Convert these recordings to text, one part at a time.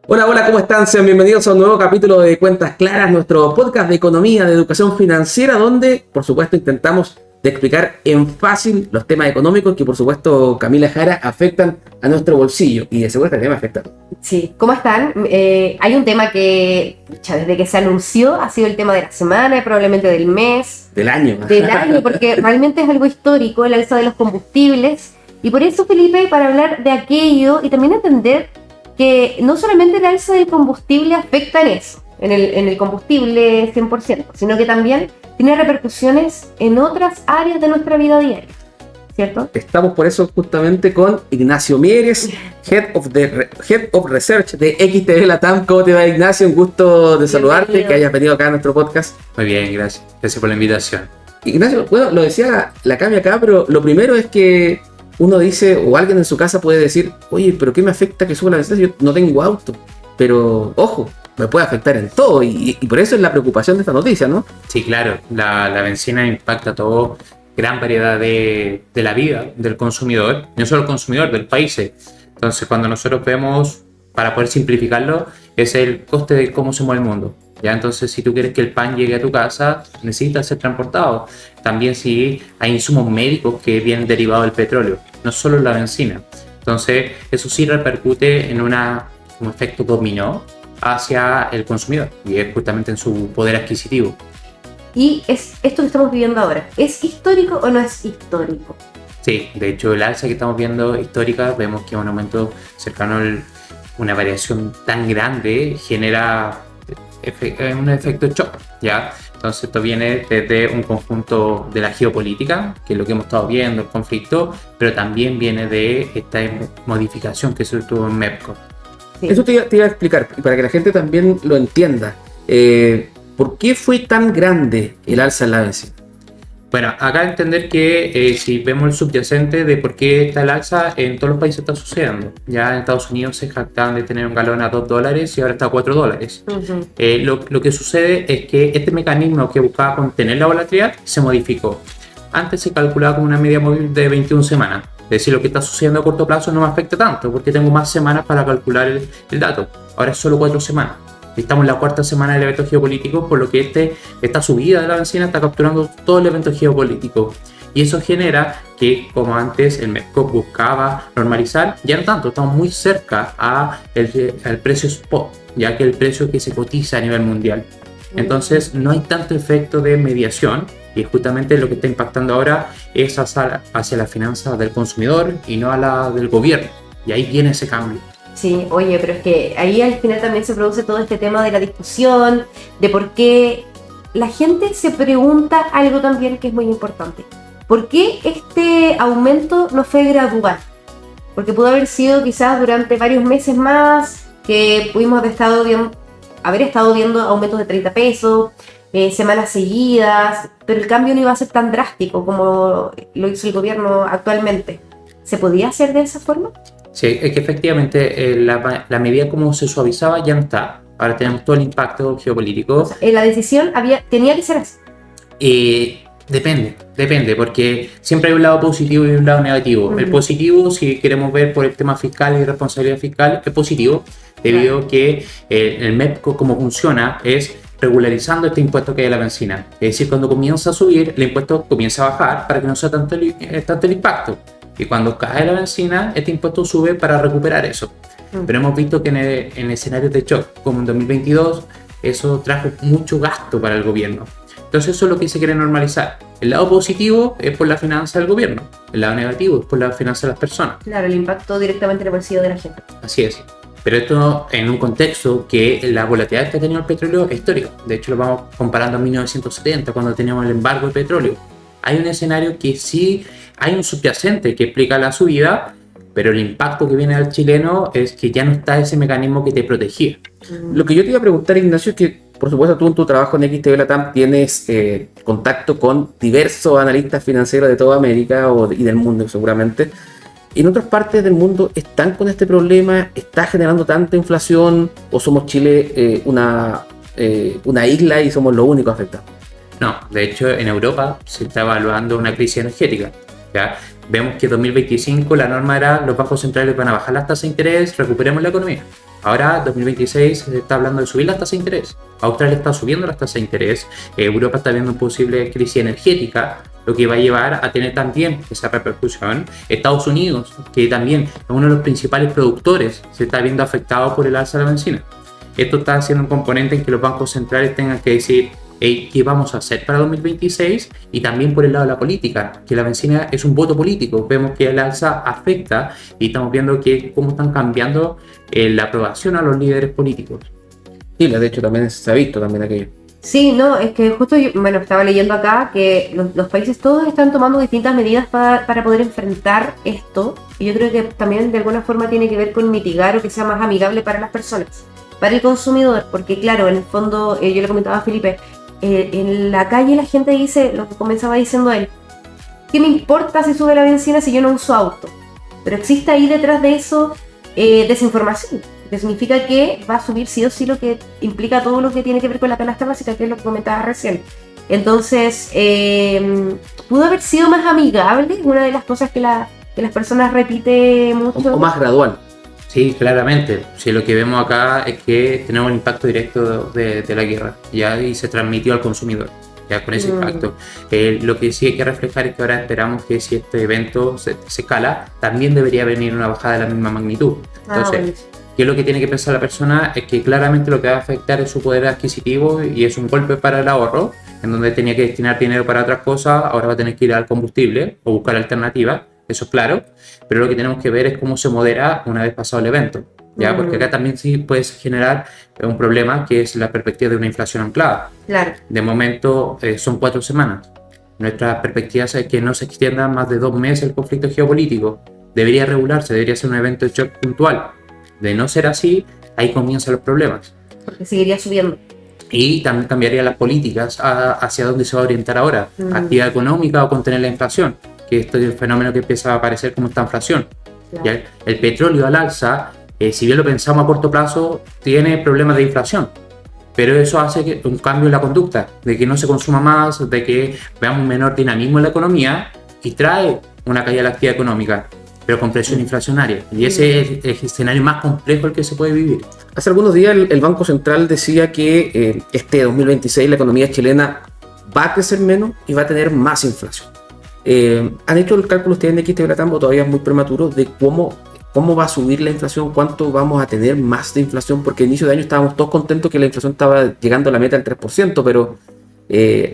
Hola, hola, ¿cómo están? Sean bienvenidos a un nuevo capítulo de Cuentas Claras, nuestro podcast de economía, de educación financiera, donde, por supuesto, intentamos de explicar en fácil los temas económicos que, por supuesto, Camila Jara, afectan a nuestro bolsillo. Y de seguro este tema afecta a todos. Sí, ¿cómo están? Hay un tema que, desde que se anunció, ha sido el tema de la semana y probablemente del mes. Del año. Porque realmente es algo histórico, el alza de los combustibles. Y por eso, Felipe, para hablar de aquello y también entender que no solamente el alza del combustible afecta en el combustible 100%, sino que también tiene repercusiones en otras áreas de nuestra vida diaria, ¿cierto? Estamos por eso justamente con Ignacio Mieres, Head of Research de XTB Latam. ¿Cómo te va, Ignacio? Un gusto de saludarte, Bienvenido. que hayas venido acá a nuestro podcast. Muy bien, gracias. Gracias por la invitación. Ignacio, bueno, lo decía la Cami acá, pero lo primero es que uno dice, o alguien en su casa puede decir, oye, pero ¿qué me afecta que suba la benzina? Yo no tengo auto, pero ojo, me puede afectar en todo, y por eso es la preocupación de esta noticia, ¿no? Sí, claro, la benzina impacta a todo, gran variedad de la vida del consumidor, no solo el consumidor, del país. Entonces, cuando nosotros vemos, para poder simplificarlo, es el coste de cómo se mueve el mundo. ¿Ya? Entonces, si tú quieres que el pan llegue a tu casa, necesita ser transportado. También si hay insumos médicos que vienen derivados del petróleo, no solo la benzina. Entonces, eso sí repercute en un efecto dominó hacia el consumidor y es justamente en su poder adquisitivo. Y es esto que estamos viviendo ahora, ¿es histórico o no es histórico? Sí, de hecho, el alza que estamos viendo histórica, vemos que un aumento cercano a una variación tan grande genera un efecto shock, ¿ya? Entonces esto viene desde un conjunto de la geopolítica, que es lo que hemos estado viendo, el conflicto, pero también viene de esta modificación que se tuvo en MEPCO. Sí. Eso te iba a explicar, para que la gente también lo entienda. ¿Por qué fue tan grande el alza en la benzina? Bueno, acá entender que si vemos el subyacente de por qué está el alza, en todos los países está sucediendo. Ya en Estados Unidos se jactaban de tener un galón a $2 y ahora está a $4. Uh-huh. Lo que sucede es que este mecanismo que buscaba contener la volatilidad se modificó. Antes se calculaba con una media móvil de 21 semanas. Es decir, lo que está sucediendo a corto plazo no me afecta tanto porque tengo más semanas para calcular el dato. Ahora es solo 4 semanas. Estamos en la cuarta semana del evento geopolítico, por lo que esta subida de la benzina está capturando todo el evento geopolítico. Y eso genera que, como antes el MEPCO buscaba normalizar, ya no tanto, estamos muy cerca al precio spot, ya que el precio que se cotiza a nivel mundial. Entonces no hay tanto efecto de mediación y justamente lo que está impactando ahora es hacia la finanza del consumidor y no a la del gobierno. Y ahí viene ese cambio. Sí, oye, pero es que ahí al final también se produce todo este tema de la discusión, de por qué la gente se pregunta algo también que es muy importante. ¿Por qué este aumento no fue gradual? Porque pudo haber sido quizás durante varios meses más, que pudimos haber estado viendo aumentos de 30 pesos, semanas seguidas, pero el cambio no iba a ser tan drástico como lo hizo el gobierno actualmente. ¿Se podía hacer de esa forma? Sí, es que efectivamente la medida como se suavizaba ya no está. Ahora tenemos todo el impacto geopolítico. O sea, la decisión tenía que ser así. Depende, porque siempre hay un lado positivo y un lado negativo. Uh-huh. El positivo, si queremos ver por el tema fiscal y responsabilidad fiscal, es positivo, debido a que el MEPCO, como funciona, es regularizando este impuesto que hay a la benzina. Es decir, cuando comienza a subir, el impuesto comienza a bajar para que no sea tanto el impacto. Y cuando cae la benzina, este impuesto sube para recuperar eso. Pero hemos visto que en escenarios de shock, como en 2022, eso trajo mucho gasto para el gobierno. Entonces eso es lo que se quiere normalizar. El lado positivo es por la finanza del gobierno. El lado negativo es por la finanza de las personas. Claro, el impacto directamente en el bolsillo de la gente. Así es. Pero esto en un contexto que la volatilidad que ha tenido el petróleo es histórica. De hecho, lo vamos comparando en 1970, cuando teníamos el embargo de petróleo. Hay un escenario que sí hay un subyacente que explica la subida, pero el impacto que viene al chileno es que ya no está ese mecanismo que te protegía. Lo que yo te iba a preguntar, Ignacio, es que, por supuesto, tú en tu trabajo en XTB Latam tienes contacto con diversos analistas financieros de toda América y del mundo, seguramente. ¿En otras partes del mundo están con este problema? ¿Está generando tanta inflación? ¿O somos Chile una isla y somos los únicos afectados? No, de hecho, en Europa se está evaluando una crisis energética. ¿Ya? Vemos que en 2025 la norma era los bancos centrales van a bajar las tasas de interés, recuperemos la economía. Ahora, 2026, se está hablando de subir las tasas de interés. Australia está subiendo las tasas de interés. Europa está viendo una posible crisis energética, lo que va a llevar a tener también esa repercusión. Estados Unidos, que también es uno de los principales productores, se está viendo afectado por el alza de la bencina. Esto está siendo un componente en que los bancos centrales tengan que decir, hey, ¿qué vamos a hacer para 2026? Y también por el lado de la política, que la bencina es un voto político. Vemos que el alza afecta y estamos viendo que cómo están cambiando la aprobación a los líderes políticos. Chile, de hecho, también se ha visto también aquello. Sí, no, es que justo yo, bueno, estaba leyendo acá que los países todos están tomando distintas medidas para poder enfrentar esto. Y yo creo que también de alguna forma tiene que ver con mitigar o que sea más amigable para las personas, para el consumidor. Porque claro, en el fondo, yo le comentaba a Felipe, en la calle la gente dice, lo que comenzaba diciendo él, ¿qué me importa si sube la bencina si yo no uso auto? Pero existe ahí detrás de eso desinformación, que significa que va a subir sí o sí, lo que implica todo lo que tiene que ver con la canasta básica, que es lo que comentaba recién. Entonces, pudo haber sido más amigable, una de las cosas que las personas repiten mucho. O más gradual. Sí, claramente. Sí, lo que vemos acá es que tenemos el impacto directo de la guerra, ya, y se transmitió al consumidor, ya, con ese impacto. Lo que sí hay que reflejar es que ahora esperamos que si este evento se escala, también debería venir una bajada de la misma magnitud. Entonces, ¿qué es lo que tiene que pensar la persona? Es que claramente lo que va a afectar es su poder adquisitivo y es un golpe para el ahorro, en donde tenía que destinar dinero para otras cosas, ahora va a tener que ir al combustible o buscar alternativas. Eso es claro, pero lo que tenemos que ver es cómo se modera una vez pasado el evento, ¿ya? Porque acá también sí puedes generar un problema que es la perspectiva de una inflación anclada. Claro. De momento son 4 semanas. Nuestra perspectiva es que no se extienda más de 2 meses el conflicto geopolítico. Debería regularse, debería ser un evento de shock puntual. De no ser así, ahí comienzan los problemas. Porque seguiría subiendo. Y también cambiaría las políticas hacia dónde se va a orientar ahora. Actividad económica o contener la inflación, que esto es el fenómeno que empieza a aparecer como esta inflación. Claro. ¿Ya? El petróleo al alza, si bien lo pensamos a corto plazo, tiene problemas de inflación, pero eso hace un cambio en la conducta, de que no se consuma más, de que veamos un menor dinamismo en la economía y trae una caída de la actividad económica, pero con presión inflacionaria. Y ese es el escenario más complejo el que se puede vivir. Hace algunos días el Banco Central decía que este 2026 la economía chilena va a crecer menos y va a tener más inflación. ¿Han hecho el cálculo ustedes en XTB Latam, o todavía es muy prematuro, de cómo va a subir la inflación, cuánto vamos a tener más de inflación? Porque a inicio de año estábamos todos contentos que la inflación estaba llegando a la meta del 3%, pero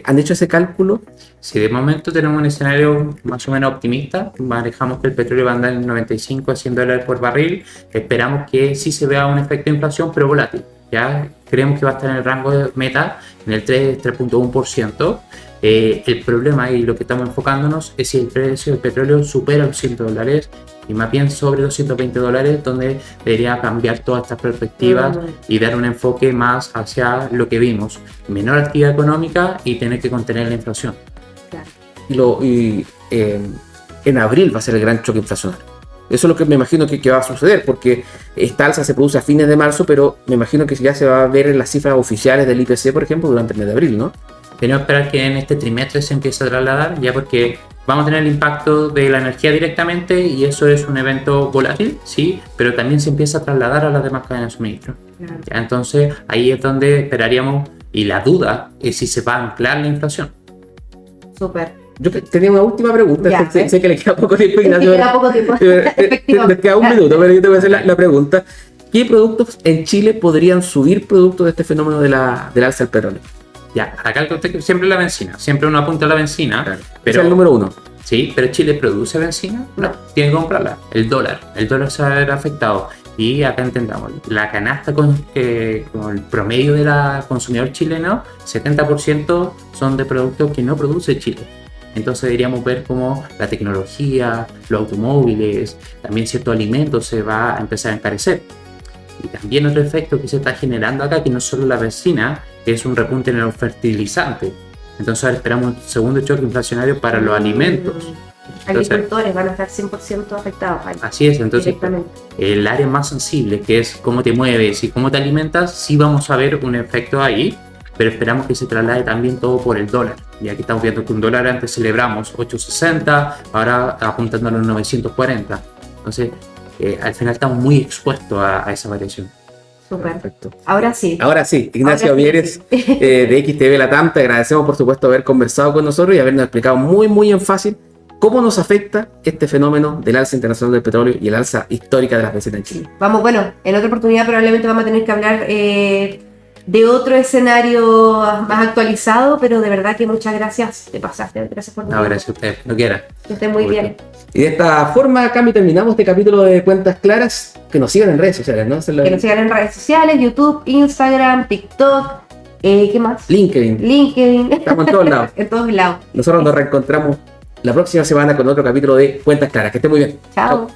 ¿han hecho ese cálculo? Si de momento tenemos un escenario más o menos optimista, manejamos que el petróleo va a andar en 95 a 100 dólares por barril, esperamos que sí se vea un efecto de inflación, pero volátil. Ya creemos que va a estar en el rango de meta, en el 3.1%. El problema y lo que estamos enfocándonos es si el precio del petróleo supera los 100 dólares y más bien sobre los 120 dólares, donde debería cambiar todas estas perspectivas y dar un enfoque más hacia lo que vimos: menor actividad económica y tener que contener la inflación. Claro. En abril va a ser el gran choque inflacionario. Eso es lo que me imagino que va a suceder, porque esta alza se produce a fines de marzo, pero me imagino que ya se va a ver en las cifras oficiales del IPC, por ejemplo, durante el mes de abril, ¿no? Tenemos que esperar que en este trimestre se empiece a trasladar, ya, porque vamos a tener el impacto de la energía directamente y eso es un evento volátil, sí, pero también se empieza a trasladar a las demás cadenas de suministro. Claro. Ya, entonces ahí es donde esperaríamos, y la duda es si se va a anclar la inflación. Súper. Yo tenía una última pregunta, Ya, sé que le queda poco tiempo, Es que Ignacio. queda poco tiempo. Nos queda un minuto, pero yo te voy a hacer la pregunta. ¿Qué productos en Chile podrían subir producto de este fenómeno del alza del petróleo? Ya, acá el contexto siempre la bencina, siempre uno apunta a la bencina, Claro. pero Es el número uno. sí, pero Chile produce bencina, no, tiene que comprarla. El dólar se va a ver afectado. Y acá entendamos, la canasta con el promedio de la consumidor chileno, 70% son de productos que no produce Chile. Entonces deberíamos ver cómo la tecnología, los automóviles, también ciertos alimentos se va a empezar a encarecer. Y también otro efecto que se está generando acá, que no solo la bencina, es un repunte en los fertilizantes. Entonces ahora esperamos un segundo choque inflacionario para los alimentos. Agricultores van a estar 100% afectados ahí. Así es, entonces Directamente. el área más sensible, que es cómo te mueves y cómo te alimentas, sí vamos a ver un efecto ahí, pero esperamos que se traslade también todo por el dólar. Y aquí estamos viendo que un dólar antes celebramos 8.60, ahora apuntando a los 940. Entonces, al final estamos muy expuestos a esa variación. Súper. Perfecto. Ahora sí. Ahora sí, Ignacio Ahora sí, Vieres sí. de XTV Latam, te agradecemos por supuesto haber conversado con nosotros y habernos explicado muy en fácil cómo nos afecta este fenómeno del alza internacional del petróleo y el alza histórica de las benzinas en Chile. Vamos, bueno, en otra oportunidad probablemente vamos a tener que hablar de otro escenario más actualizado, pero de verdad que muchas gracias. Te pasaste. Gracias por tu No, tiempo. gracias a ustedes, lo quieran. Que estén muy bien. Y de esta forma, Cami, terminamos este capítulo de Cuentas Claras. Que nos sigan en redes sociales, ¿no? Que nos sigan en redes sociales, YouTube, Instagram, TikTok, ¿qué más? LinkedIn. LinkedIn. Estamos en todos lados. En todos lados. Nosotros nos reencontramos la próxima semana con otro capítulo de Cuentas Claras. Que esté muy bien. Chao.